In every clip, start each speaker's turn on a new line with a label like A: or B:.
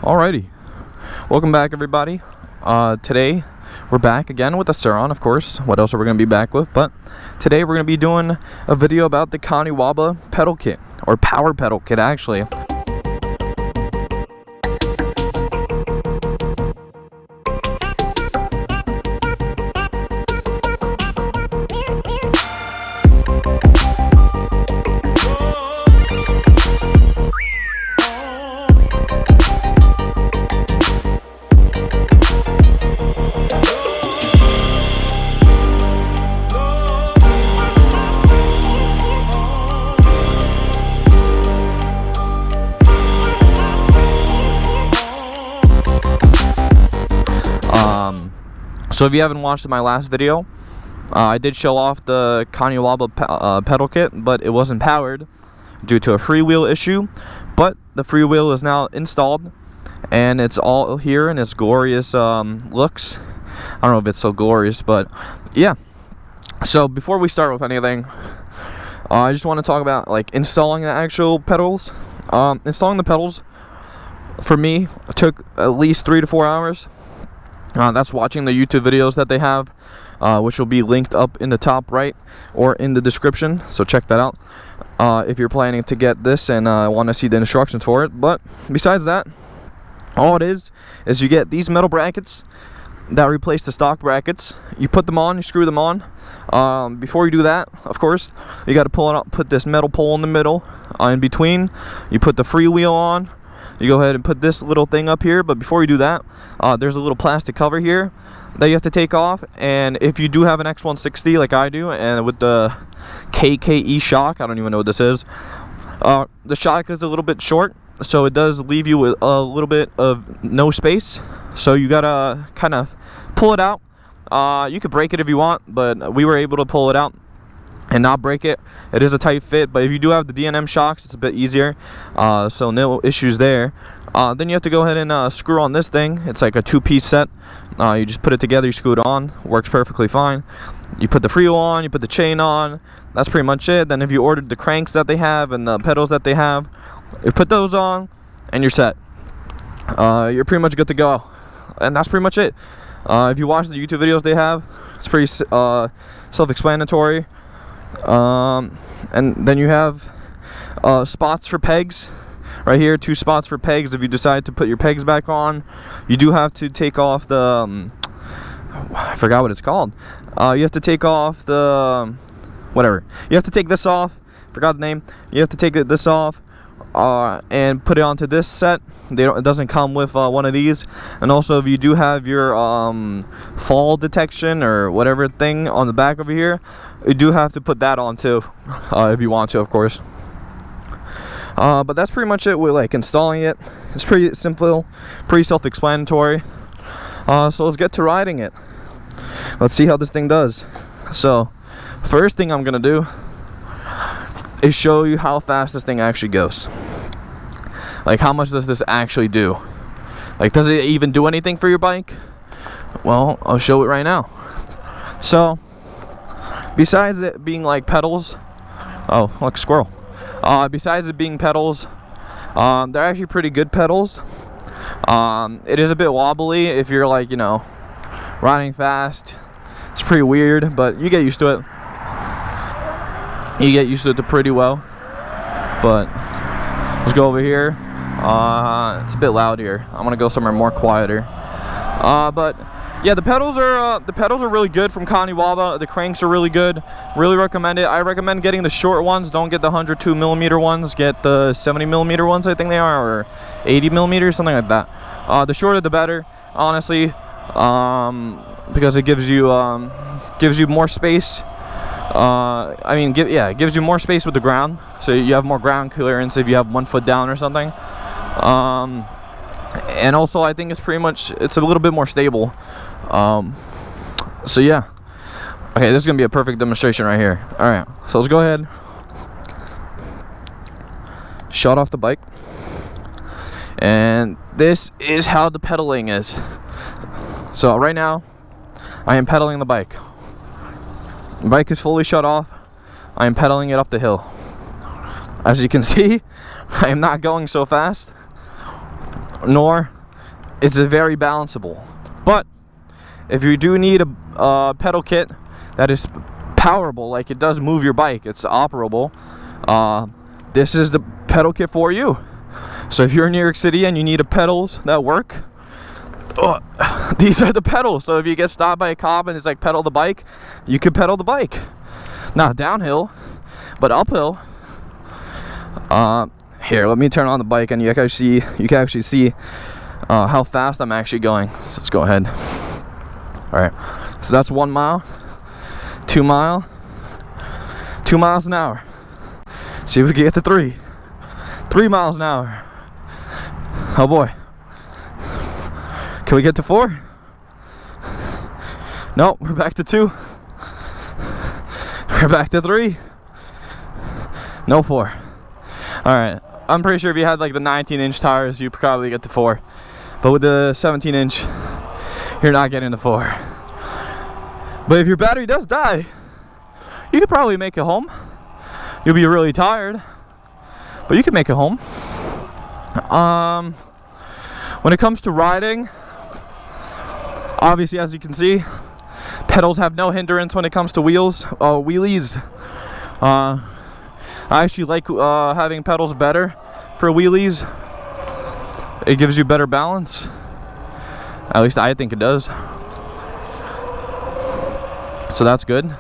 A: Alrighty, welcome back everybody. Today we're back again with the Surron, of course. What else are we going to be back with? But today we're going to be doing a video about the Kaniwaba pedal kit, or power pedal kit actually. So if you haven't watched my last video, I did show off the Kaniwaba pedal kit, but it wasn't powered due to a freewheel issue. But the freewheel is now installed, and it's all here in its glorious looks. I don't know if it's so glorious, but yeah. So before we start with anything, I just want to talk about like installing the actual pedals. Installing the pedals for me took at least 3 to 4 hours. That's watching the YouTube videos that they have, which will be linked up in the top right or in the description, so check that out if you're planning to get this and want to see the instructions for it. But besides that, all it is you get these metal brackets that replace the stock brackets. You put them on, you screw them on. Before you do that, of course, you got to pull it out, put this metal pole in the middle. In between, you put the freewheel on. You go ahead and put this little thing up here, but before you do that, there's a little plastic cover here that you have to take off. And if you do have an X160 like I do, and with the KKE shock, I don't even know what this is, the shock is a little bit short, so it does leave you with a little bit of no space, so you gotta kind of pull it out. You could break it if you want, but we were able to pull it out and not break it. It is a tight fit, but if you do have the D&M shocks, it's a bit easier, so no issues there. Then you have to go ahead and screw on this thing. It's like a 2-piece set. You just put it together, you screw it on, works perfectly fine. You put the freewheel on, you put the chain on, that's pretty much it. Then if you ordered the cranks that they have and the pedals that they have, you put those on and you're set. You're pretty much good to go, and that's pretty much it. If you watch the YouTube videos they have, it's pretty self-explanatory. And then you have spots for pegs right here, 2 spots for pegs. If you decide to put your pegs back on, you do have to take off the I forgot what it's called. You have to take off the whatever, you have to take this off, forgot the name. You have to take this off and put it onto this set. It doesn't come with one of these. And also, if you do have your fall detection or whatever thing on the back over here, you do have to put that on too, if you want to, of course. But that's pretty much it with like installing it. It's pretty simple, pretty self-explanatory. So let's get to riding it. Let's see how this thing does. So first thing I'm gonna do is show you how fast this thing actually goes. Like, how much does this actually do? Like, does it even do anything for your bike? Well, I'll show it right now. So besides it being like pedals, oh look, squirrel. Besides it being pedals, they're actually pretty good pedals. It is a bit wobbly if you're like, you know, riding fast. It's pretty weird, but you get used to it. You get used to it pretty well. But let's go over here. It's a bit loud here. I'm gonna go somewhere more quieter. But yeah, the pedals are really good from Kaniwaba. The cranks are really good. Really recommend it. I recommend getting the short ones. Don't get the 102 millimeter ones. Get the 70 millimeter ones, I think they are, or 80 millimeters, something like that. The shorter the better, honestly, because it gives you more space. It gives you more space with the ground, so you have more ground clearance if you have 1 foot down or something. And also, I think it's a little bit more stable. So yeah. Okay, this is gonna be a perfect demonstration right here. Alright, so let's go ahead, shut off the bike, and this is how the pedaling is. So right now I am pedaling the bike. The bike is fully shut off. I am pedaling it up the hill. As you can see, I am not going so fast. nor is it very balanceable. But if you do need a pedal kit that is powerable, like it does move your bike, it's operable, this is the pedal kit for you. So if you're in New York City and you need pedals that work, these are the pedals. So if you get stopped by a cop and it's like pedal the bike, you can pedal the bike. Not downhill, but uphill. Here, let me turn on the bike and you can actually see how fast I'm actually going. So let's go ahead. Alright, so that's 1 mile, 2 mile, 2 miles an hour. See if we can get to 3 miles an hour. Oh boy. Can we get to 4? Nope, we're back to 2. We're back to 3. No 4. Alright, I'm pretty sure if you had like the 19-inch tires, you probably get to 4. But with the 17-inch, you're not getting to 4. But if your battery does die, you could probably make it home. You'll be really tired, but you can make it home. When it comes to riding, obviously, as you can see, pedals have no hindrance when it comes to wheelies. I actually like having pedals better for wheelies. It gives you better balance. At least I think it does. So that's good.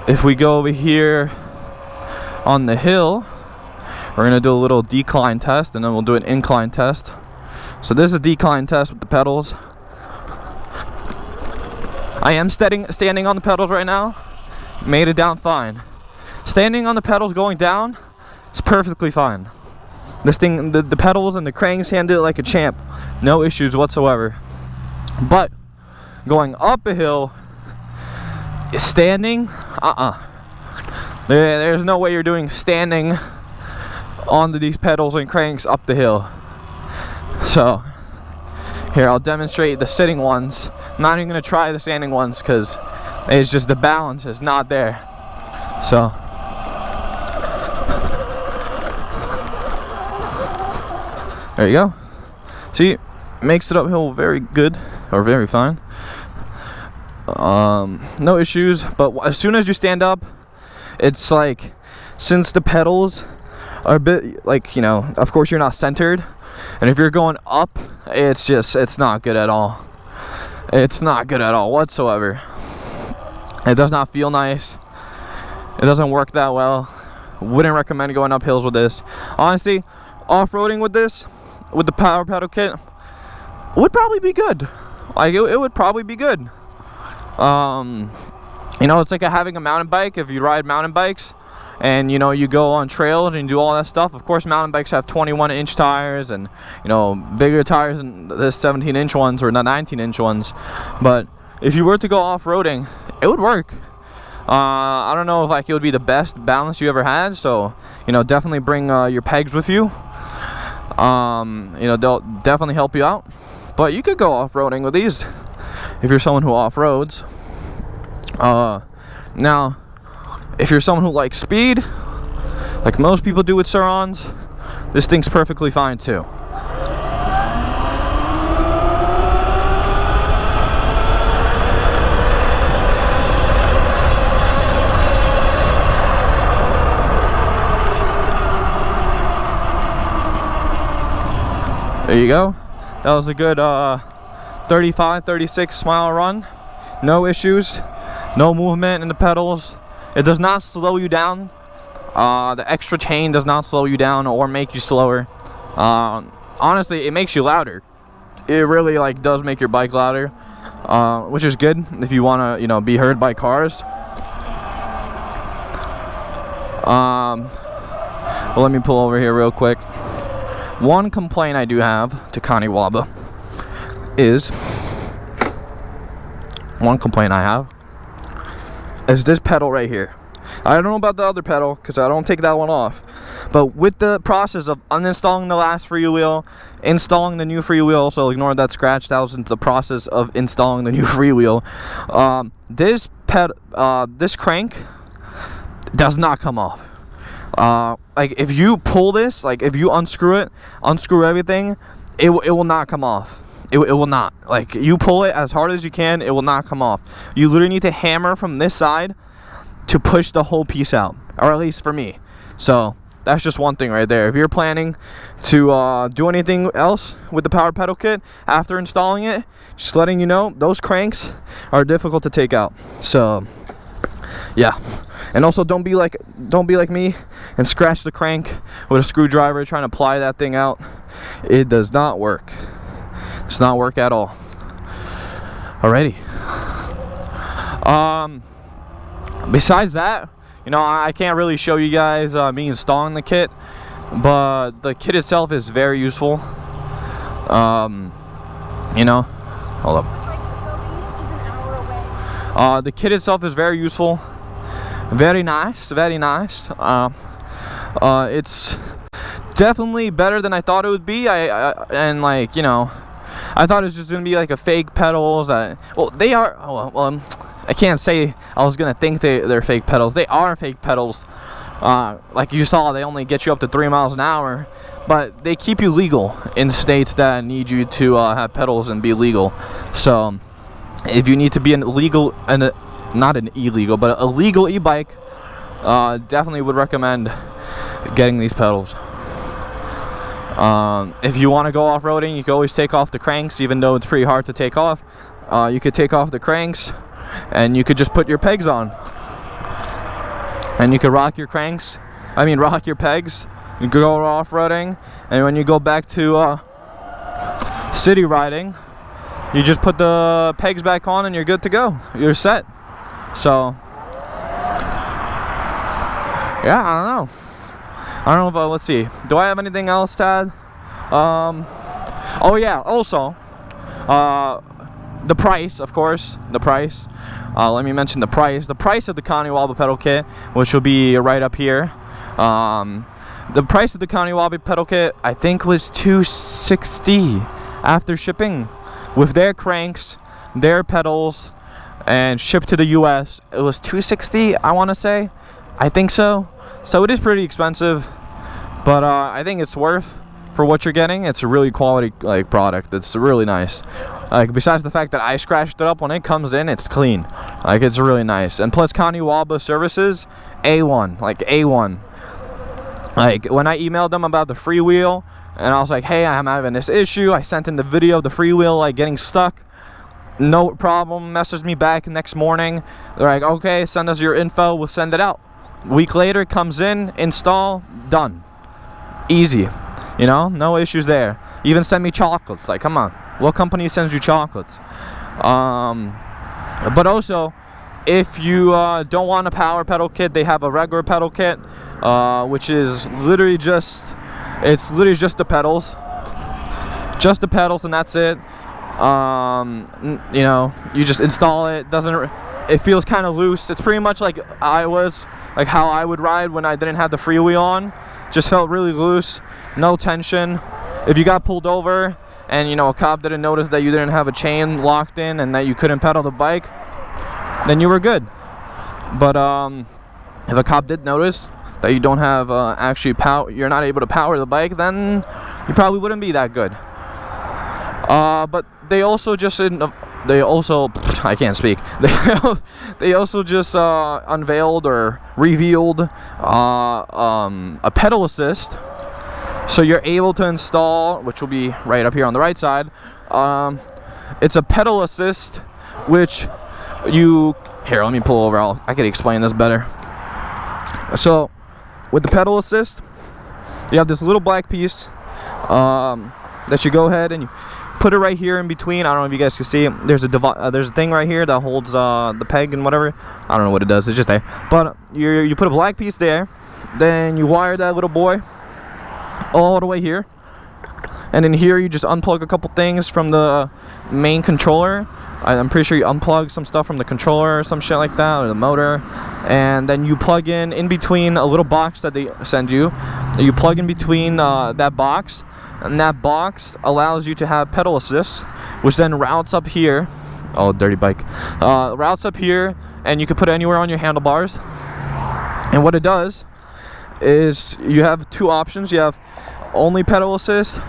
A: If we go over here on the hill, we're gonna do a little decline test and then we'll do an incline test. So this is a decline test with the pedals. I am standing on the pedals right now. Made it down fine. Standing on the pedals going down, it's perfectly fine. This thing, the pedals and the cranks handle it like a champ. No issues whatsoever. But going up a hill, standing, there's no way you're doing standing onto these pedals and cranks up the hill. So here, I'll demonstrate the sitting ones. I'm not even gonna try the standing ones because it's just the balance is not there. So there you go. See, makes it uphill very good, or very fine. No issues. But as soon as you stand up, it's like, since the pedals are a bit like, you know, of course you're not centered, and if you're going up, it's not good at all. It's not good at all whatsoever. It does not feel nice. It doesn't work that well. Wouldn't recommend going up hills with this. Honestly, off-roading with this, with the power pedal kit, would probably be good. Like it would probably be good. You know, it's like having a mountain bike. If you ride mountain bikes and, you know, you go on trails and do all that stuff, of course mountain bikes have 21-inch tires and, you know, bigger tires than the 17-inch ones or the 19-inch ones. But if you were to go off-roading, it would work. I don't know if like it would be the best balance you ever had, so, you know, definitely bring your pegs with you. You know, they'll definitely help you out. But you could go off-roading with these if you're someone who off-roads. Now, if you're someone who likes speed, like most people do with Surrons, this thing's perfectly fine too. There you go. That was a good 35-36 mile run. No issues, no movement in the pedals. It does not slow you down. The extra chain does not slow you down or make you slower. Honestly, it makes you louder. It really like does make your bike louder, which is good if you want to, you know, be heard by cars. Well, let me pull over here real quick. One complaint I do have to Kaniwaba is this pedal right here. I don't know about the other pedal because I don't take that one off, but with the process of uninstalling the last freewheel, installing the new freewheel, so ignore that scratch, that was in the process of installing the new freewheel. This crank does not come off. like if you pull this, like if you unscrew it, unscrew everything, it will not come off. It will not. Like you pull it as hard as you can, it will not come off. You literally need to hammer from this side to push the whole piece out, or at least for me. So that's just one thing right there. If you're planning to do anything else with the power pedal kit after installing it, just letting you know, those cranks are difficult to take out. So yeah. And also don't be like me and scratch the crank with a screwdriver trying to pry that thing out. It does not work. It does not work at all. Alrighty. Besides that, you know, I can't really show you guys me installing the kit, but the kit itself is very useful. You know, hold up. The kit itself is very useful. Very nice, very nice. It's definitely better than I thought it would be. And like, you know, I thought it was just gonna be like a fake pedals. Well, they are. Well, I can't say I was gonna think they're fake pedals. They are fake pedals. Like you saw, they only get you up to 3 miles an hour, but they keep you legal in states that need you to have pedals and be legal. So if you need to be an illegal and not an illegal, but a legal e-bike, definitely would recommend getting these pedals. If you want to go off-roading, you can always take off the cranks, even though it's pretty hard to take off. You could take off the cranks and you could just put your pegs on, and you could rock your cranks, rock your pegs. You could go off-roading, and when you go back to city riding, you just put the pegs back on and you're good to go. You're set. So yeah, I don't know if let's see, do I have anything else to add? Oh yeah, also the price, of course. The price, let me mention the price of the Kaniwaba pedal kit, which will be right up here. The price of the Kaniwaba pedal kit, I think, was $260 after shipping, with their cranks, their pedals, and shipped to the US. It was $260, I want to say. I think so. So it is pretty expensive, but I think it's worth for what you're getting. It's a really quality product. It's really nice. Besides the fact that I scratched it up, when it comes in, it's clean. It's really nice. And plus, Kaniwaba services, A1, A1. When I emailed them about the freewheel, and I was like, hey, I'm having this issue, I sent in the video of the freewheel getting stuck. No problem. Messaged me back next morning. They're like, okay, send us your info, we'll send it out. A week later, it comes in, install, done. Easy. You know, no issues there. Even send me chocolates. Come on, what company sends you chocolates? But also, if you don't want a power pedal kit, they have a regular pedal kit, which is literally just the pedals, and that's it. You know, you just install it. It feels kind of loose. It's pretty much like how I would ride when I didn't have the freewheel on. Just felt really loose, no tension. If you got pulled over and, you know, a cop didn't notice that you didn't have a chain locked in and that you couldn't pedal the bike, then you were good. But if a cop did notice that you don't have you're not able to power the bike, then you probably wouldn't be that good. But they also I can't speak. They also just unveiled or revealed a pedal assist, so you're able to install, which will be right up here on the right side. It's a pedal assist, which let me pull over. I can explain this better. So with the pedal assist, you have this little black piece that you go ahead and you put it right here in between. I don't know if you guys can see. There's a thing right here that holds the peg and whatever. I don't know what it does. It's just there. But you put a black piece there. Then you wire that little boy all the way here. And in here you just unplug a couple things from the main controller. I'm pretty sure you unplug some stuff from the controller or some shit like that, or the motor. And then you plug in between a little box that they send you. You plug in between that box. And that box allows you to have pedal assist, which then routes up here. Oh, dirty bike. Routes up here, and you can put it anywhere on your handlebars. And what it does is you have two options. You have only pedal assist,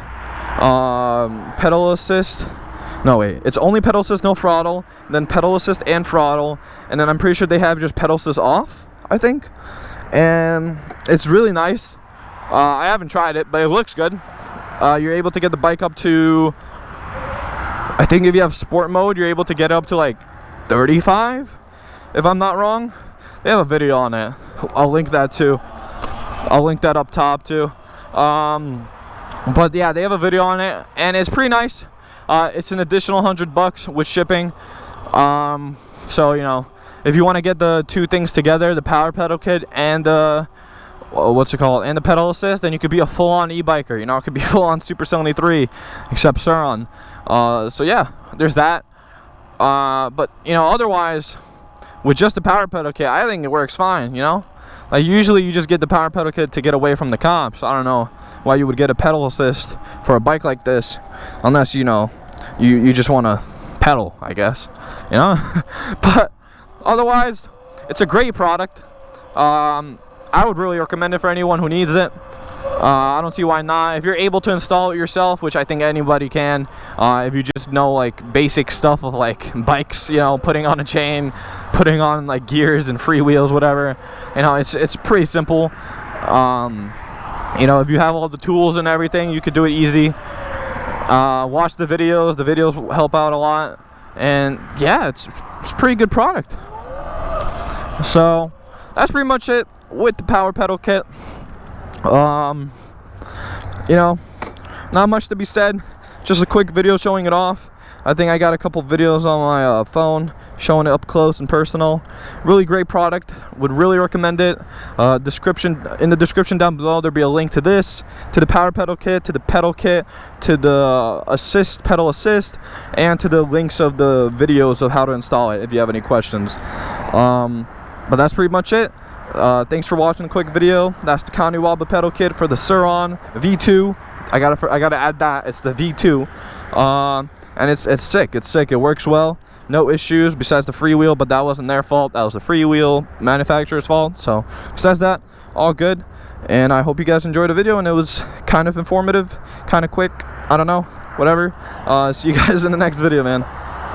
A: no wait, it's only pedal assist, no throttle, then pedal assist and throttle, and then I'm pretty sure they have just pedal assist off, I think. And it's really nice. I haven't tried it, but it looks good. You're able to get the bike up to, I think if you have sport mode, you're able to get up to like 35, if I'm not wrong. They have a video on it. I'll link that too. I'll link that up top too. But yeah, they have a video on it, and it's pretty nice. It's an additional $100 with shipping. So you know, if you want to get the two things together, the power pedal kit and what's it called, and the pedal assist, then you could be a full-on e-biker. You know, it could be full-on Super 73, except Surron. So yeah, there's that. But you know, otherwise, with just the power pedal kit, I think it works fine. You know, like usually you just get the power pedal kit to get away from the cops. I don't know why you would get a pedal assist for a bike like this, unless you know you just want to pedal, I guess. You know, but otherwise, it's a great product. I would really recommend it for anyone who needs it. I don't see why not. If you're able to install it yourself, which I think anybody can, if you just know like basic stuff of like bikes, you know, putting on a chain, putting on like gears and freewheels, whatever, you know, it's pretty simple. You know, if you have all the tools and everything, you could do it easy. Watch the videos will help out a lot, and yeah, it's a pretty good product. So that's pretty much it with the power pedal kit. You know, not much to be said, just a quick video showing it off. I think I got a couple videos on my phone showing it up close and personal. Really great product, would really recommend it. In the description down below, there'll be a link to this, to the power pedal kit, to the pedal kit, to the pedal assist, and to the links of the videos of how to install it if you have any questions. But that's pretty much it. Thanks for watching a quick video. That's the Kaniwaba pedal kit for the Surron V2. I gotta add that. It's the V2, and it's sick. It's sick. It works well. No issues besides the freewheel, but that wasn't their fault. That was the freewheel manufacturer's fault. So besides that, all good. And I hope you guys enjoyed the video, and it was kind of informative, kind of quick. I don't know, whatever. See you guys in the next video, man.